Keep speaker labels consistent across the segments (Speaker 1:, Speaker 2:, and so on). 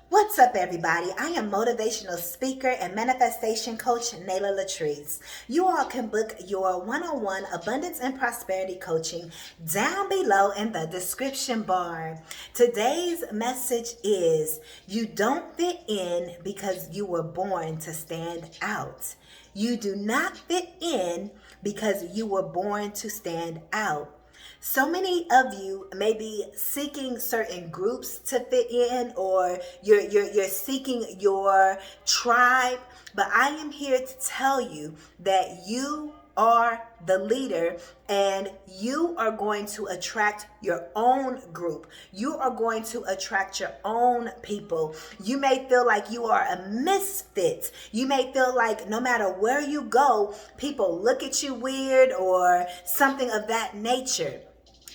Speaker 1: What's up, everybody? I am motivational speaker and manifestation coach Nala Latrice. You all can book your one-on-one abundance and prosperity coaching down below in the description bar. Today's message is: you don't fit in because you were born to stand out. You do not fit in because you were born to stand out. So many of you may be seeking certain groups to fit in, or you're seeking your tribe, but I am here to tell you that you are the leader and you are going to attract your own group. You are going to attract your own people. You may feel like you are a misfit. You may feel like no matter where you go, people look at you weird or something of that nature.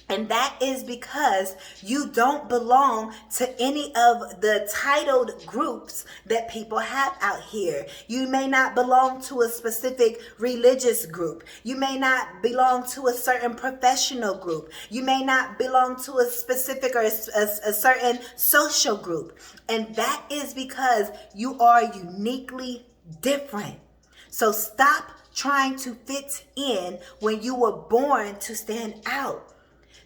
Speaker 1: And that is because you don't belong to any of the titled groups that people have out here. You may not belong to a specific religious group. You may not belong to a certain professional group. You may not belong to a specific or a certain social group. And that is because you are uniquely different. So stop trying to fit in when you were born to stand out.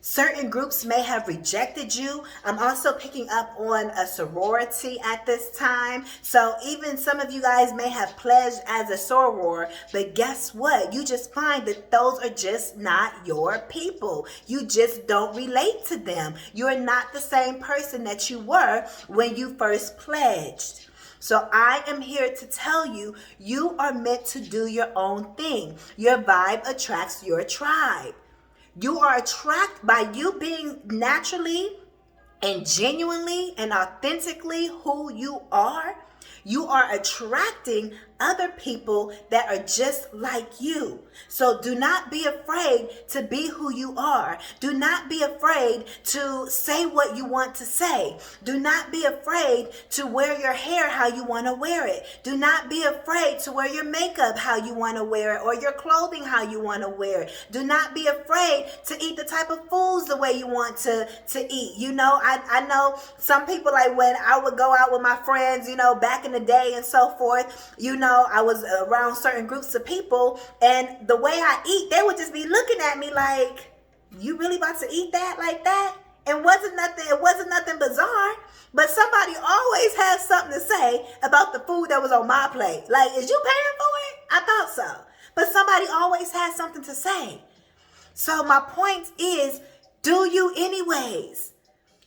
Speaker 1: Certain groups may have rejected you. I'm also picking up on a sorority at this time. So even some of you guys may have pledged as a soror, but guess what? You just find that those are just not your people. You just don't relate to them. You're not the same person that you were when you first pledged. So I am here to tell you, you are meant to do your own thing. Your vibe attracts your tribe. You are attracted by you being naturally and genuinely and authentically who you are. You are attracting other people that are just like you. So do not be afraid to be who you are. Do not be afraid to say what you want to say. Do not be afraid to wear your hair how you want to wear it. Do not be afraid to wear your makeup how you want to wear it, or your clothing how you want to wear it. Do not be afraid to eat the type of foods the way you want to eat. You know, I know some people, like when I would go out with my friends, you know, back in the day and so forth, you know, I was around certain groups of people, and the way I eat, they would just be looking at me like, you really about to eat that like that? It wasn't nothing bizarre, but somebody always has something to say about the food that was on my plate. Like, is you paying for it? I thought so. But somebody always has something to say. So my point is, do you anyways.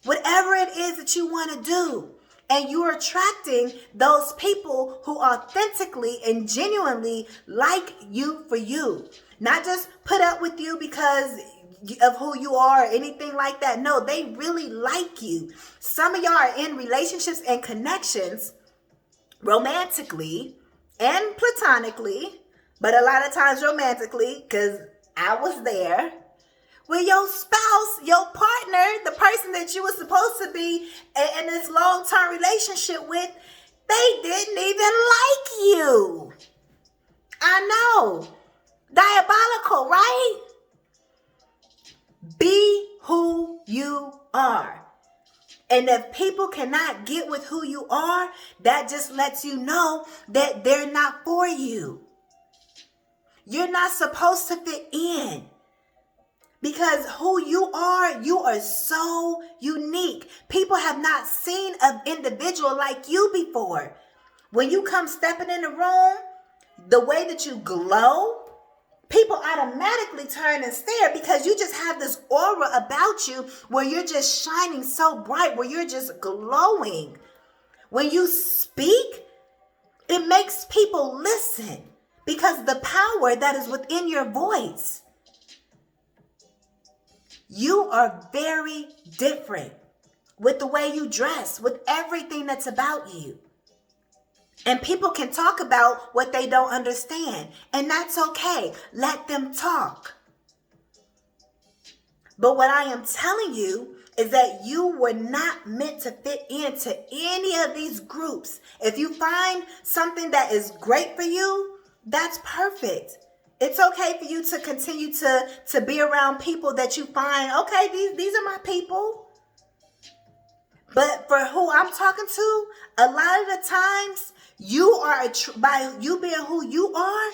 Speaker 1: Whatever it is that you want to do. And you're attracting those people who authentically and genuinely like you for you. Not just put up with you because of who you are or anything like that. No, they really like you. Some of y'all are in relationships and connections romantically and platonically, but a lot of times romantically, because I was there, with your spouse, your partner, the person that you were supposed to be in this long-term relationship with, they didn't even like you. I know. Diabolical, right? Be who you are. And if people cannot get with who you are, that just lets you know that they're not for you. You're not supposed to fit in. Because who you are so unique. People have not seen an individual like you before. When you come stepping in the room, the way that you glow, people automatically turn and stare because you just have this aura about you where you're just shining so bright, where you're just glowing. When you speak, it makes people listen because the power that is within your voice. You are very different with the way you dress, with everything that's about you. And people can talk about what they don't understand, and that's okay. Let them talk. But what I am telling you is that you were not meant to fit into any of these groups. If you find something that is great for you, that's perfect. It's okay for you to continue to be around people that you find, okay, these are my people. But for who I'm talking to, a lot of the times you are, by you being who you are,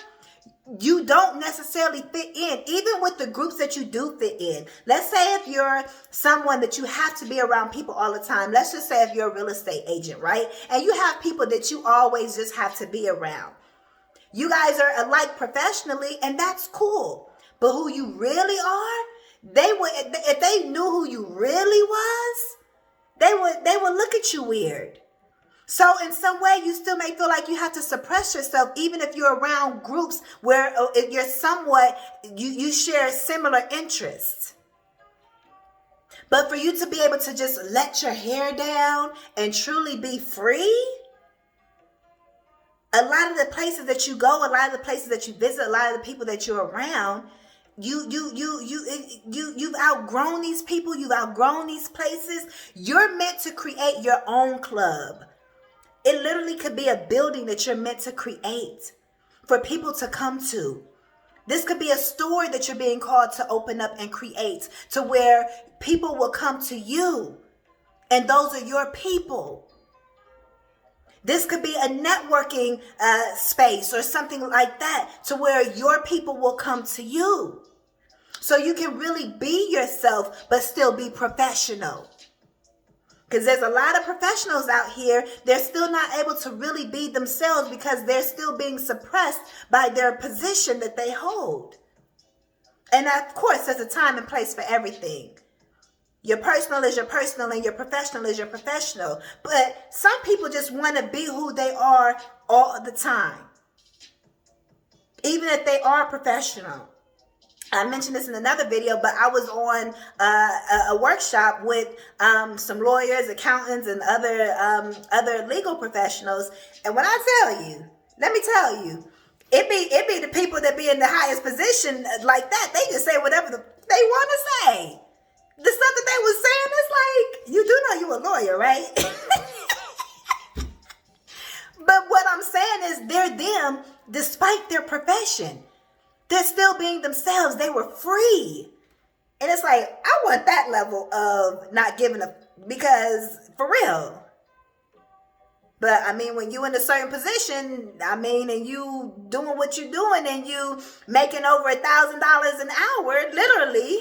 Speaker 1: you don't necessarily fit in, even with the groups that you do fit in. Let's say if you're someone that you have to be around people all the time. Let's just say if you're a real estate agent, right? And you have people that you always just have to be around. You guys are alike professionally, and that's cool. But who you really are, they would, if they knew who you really was, they would look at you weird. So in some way, you still may feel like you have to suppress yourself, even if you're around groups where you're somewhat, you share similar interests. But for you to be able to just let your hair down and truly be free, a lot of the places that you go, a lot of the places that you visit, a lot of the people that you're around, you've outgrown these people, you've outgrown these places. You're meant to create your own club. It literally could be a building that you're meant to create for people to come to. This could be a store that you're being called to open up and create, to where people will come to you, and those are your people. This could be a networking space or something like that, to where your people will come to you. So you can really be yourself, but still be professional. Because there's a lot of professionals out here, they're still not able to really be themselves because they're still being suppressed by their position that they hold. And of course, there's a time and place for everything. Your personal is your personal and your professional is your professional. But some people just want to be who they are all the time, even if they are professional. I mentioned this in another video, but I was on a workshop with some lawyers, accountants, and other legal professionals. And when I tell you, let me tell you, it be the people that be in the highest position like that. They just say whatever they want to say. The stuff that they was saying is like, you do know you a lawyer, right? But what I'm saying is they're them despite their profession. They're still being themselves. They were free. And it's like, I want that level of not giving a, because for real. But I mean, when you in a certain position, I mean, and you doing what you're doing and you making over $1,000 an hour, literally,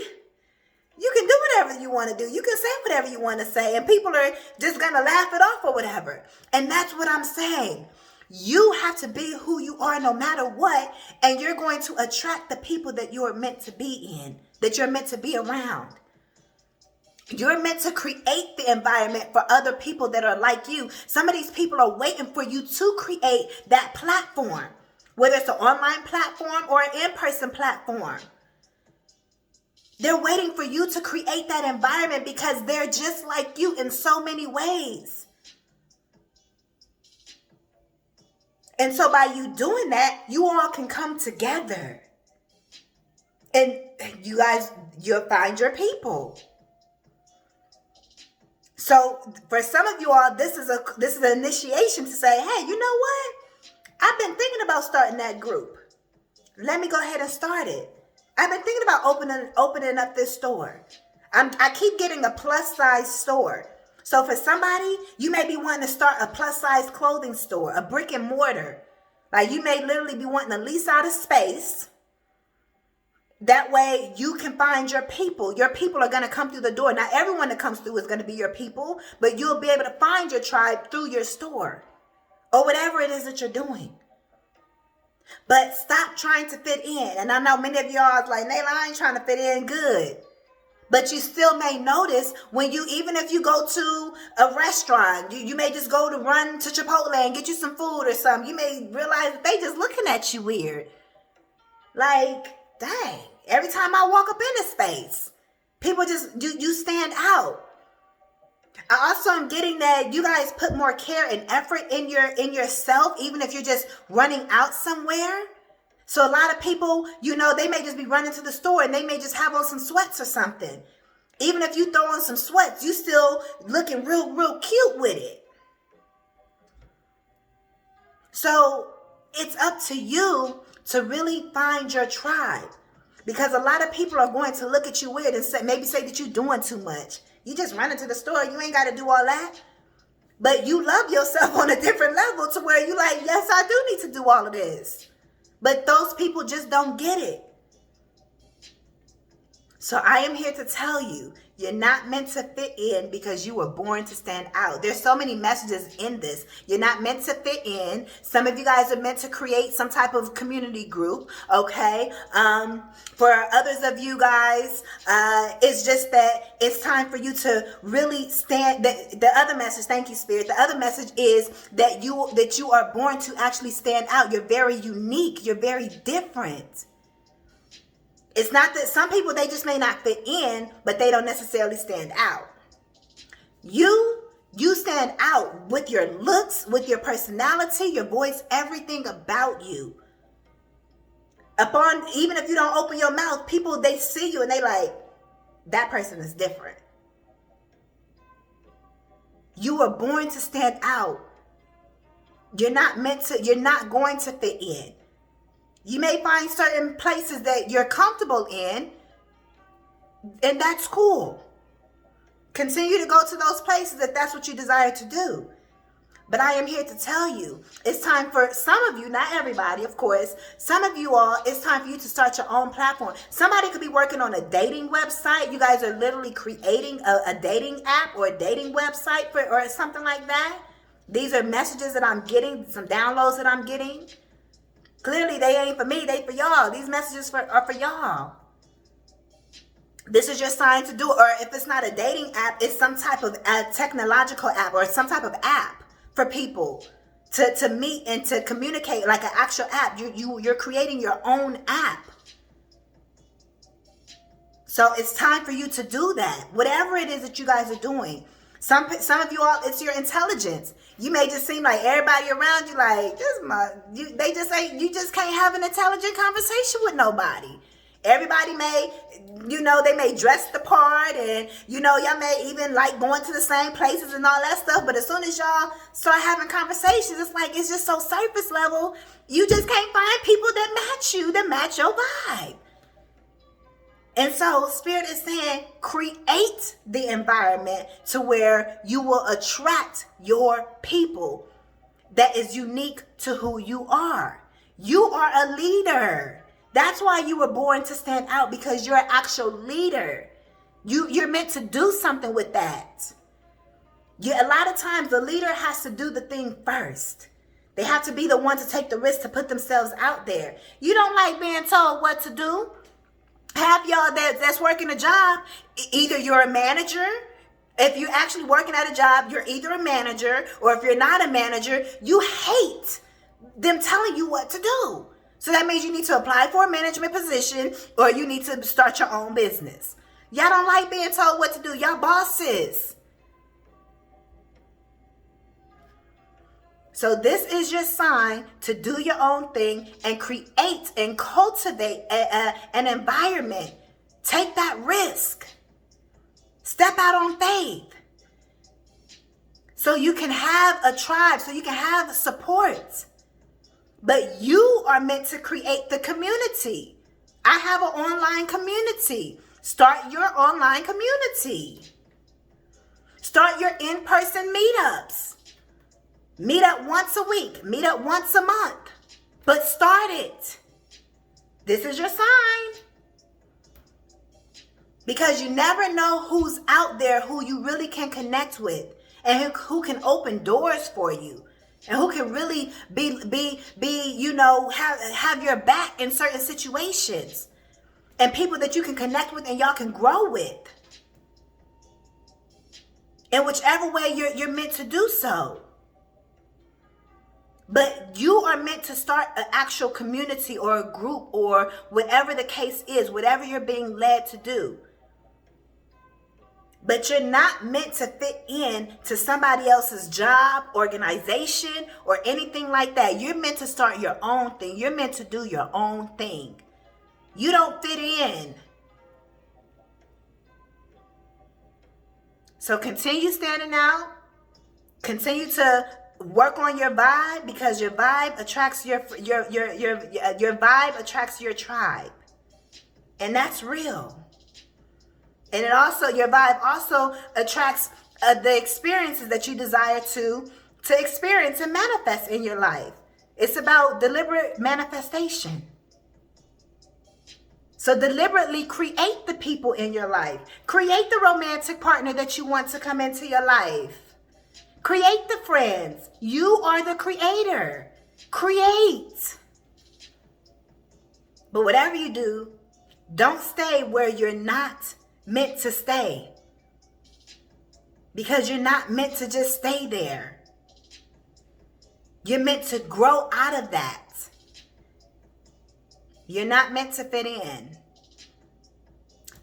Speaker 1: you can do whatever you want to do. You can say whatever you want to say, and people are just going to laugh it off or whatever. And that's what I'm saying. You have to be who you are no matter what, and you're going to attract the people that you're meant to be in, that you're meant to be around. You're meant to create the environment for other people that are like you. Some of these people are waiting for you to create that platform, whether it's an online platform or an in-person platform. They're waiting for you to create that environment because they're just like you in so many ways. And so by you doing that, you all can come together. And you guys, you'll find your people. So for some of you all, this is an initiation to say, hey, you know what? I've been thinking about starting that group. Let me go ahead and start it. I've been thinking about opening up this store. I keep getting a plus size store. So for somebody, you may be wanting to start a plus size clothing store, a brick and mortar. Like you may literally be wanting to lease out a space. That way you can find your people. Your people are going to come through the door. Not everyone that comes through is going to be your people, but you'll be able to find your tribe through your store or whatever it is that you're doing. But stop trying to fit in. And I know many of y'all is like, Nayla, I ain't trying to fit in good. But you still may notice when even if you go to a restaurant, you may just go to run to Chipotle and get you some food or something. You may realize that they just looking at you weird. Like, dang, every time I walk up in a space, people just, you stand out. I also am getting that you guys put more care and effort in yourself, even if you're just running out somewhere. So a lot of people, they may just be running to the store and they may just have on some sweats or something. Even if you throw on some sweats, you still looking real cute with it. So it's up to you to really find your tribe, because a lot of people are going to look at you weird and maybe say that you're doing too much. You just run into the store. You ain't got to do all that. But you love yourself on a different level to where you like, yes, I do need to do all of this. But those people just don't get it. So I am here to tell you, you're not meant to fit in because you were born to stand out. There's so many messages in this. You're not meant to fit in. Some of you guys are meant to create some type of community group, okay? For others of you guys, it's just that it's time for you to really stand. The other message, thank you, Spirit. The other message is that you are born to actually stand out. You're very unique. You're very different. It's not that some people, they just may not fit in, but they don't necessarily stand out. You stand out with your looks, with your personality, your voice, everything about you. Even if you don't open your mouth, people, they see you and they like, that person is different. You were born to stand out. You're not going to fit in. You may find certain places that you're comfortable in, and that's cool. Continue to go to those places if that's what you desire to do. But I am here to tell you, it's time for some of you, not everybody, of course, some of you all, it's time for you to start your own platform. Somebody could be working on a dating website. You guys are literally creating a dating app or a dating website or something like that. These are messages that I'm getting, some downloads that I'm getting. Clearly, they ain't for me. They for y'all. These messages are for y'all. This is your sign to do it. Or if it's not a dating app, it's some type of technological app or some type of app for people to meet and to communicate, like an actual app. You're creating your own app. So it's time for you to do that. Whatever it is that you guys are doing. Some of you all, it's your intelligence. You may just seem like everybody around you like, they just say you just can't have an intelligent conversation with nobody. Everybody may, they may dress the part and, y'all may even like going to the same places and all that stuff. But as soon as y'all start having conversations, it's just so surface level. You just can't find people that match you, that match your vibe. And so Spirit is saying, create the environment to where you will attract your people that is unique to who you are. You are a leader. That's why you were born to stand out, because you're an actual leader. You're meant to do something with that. A lot of times the leader has to do the thing first. They have to be the one to take the risk to put themselves out there. You don't like being told what to do. Half y'all that's working a job, either you're a manager. If you're actually working at a job, you're either a manager, or if you're not a manager, you hate them telling you what to do. So that means you need to apply for a management position, or you need to start your own business. Y'all don't like being told what to do. Y'all bosses. So this is your sign to do your own thing and create and cultivate an environment. Take that risk. Step out on faith. So you can have a tribe, so you can have support. But you are meant to create the community. I have an online community. Start your online community. Start your in-person meetups. Meet up once a week. Meet up once a month. But start it. This is your sign. Because you never know who's out there who you really can connect with. And who can open doors for you. And who can really have your back in certain situations. And people that you can connect with and y'all can grow with. In whichever way you're meant to do so. But you are meant to start an actual community or a group or whatever the case is, whatever you're being led to do. But you're not meant to fit in to somebody else's job, organization, or anything like that. You're meant to start your own thing. You're meant to do your own thing. You don't fit in. So continue standing out. Continue to work on your vibe, because your vibe attracts your vibe attracts your tribe. And that's real. And it also, your vibe also attracts the experiences that you desire to experience and manifest in your life. It's about deliberate manifestation. So deliberately create the people in your life. Create the romantic partner that you want to come into your life. Create the friends. You are the creator. Create. But whatever you do, don't stay where you're not meant to stay. Because you're not meant to just stay there. You're meant to grow out of that. You're not meant to fit in.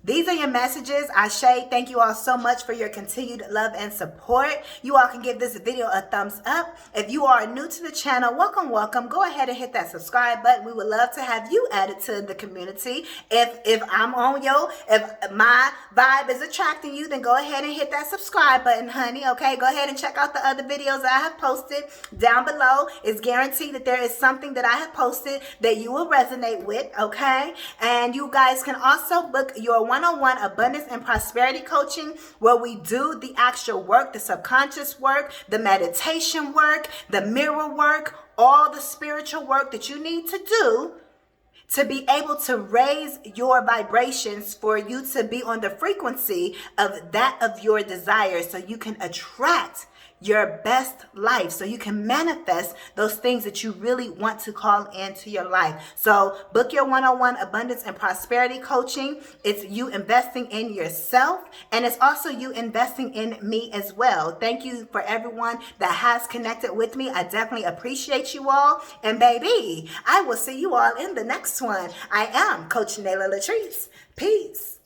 Speaker 1: These are your messages. Ashe, thank you all so much for your continued love and support. You all can give this video a thumbs up. If you are new to the channel, welcome, welcome. Go ahead and hit that subscribe button. We would love to have you added to the community. If I'm on if my vibe is attracting you, then go ahead and hit that subscribe button, honey. Okay, go ahead and check out the other videos that I have posted down below. It's guaranteed that there is something that I have posted that you will resonate with, okay? And you guys can also book your one-on-one abundance and prosperity coaching, where we do the actual work, the subconscious work, the meditation work, the mirror work, all the spiritual work that you need to do to be able to raise your vibrations, for you to be on the frequency of that of your desire, so you can attract your best life, so you can manifest those things that you really want to call into your life. So book your one-on-one abundance and prosperity coaching. It's you investing in yourself, and it's also you investing in me as well. Thank you for everyone that has connected with me. I definitely appreciate you all. And baby, I will see you all in the next one. I am Coach Nala Latrice. Peace.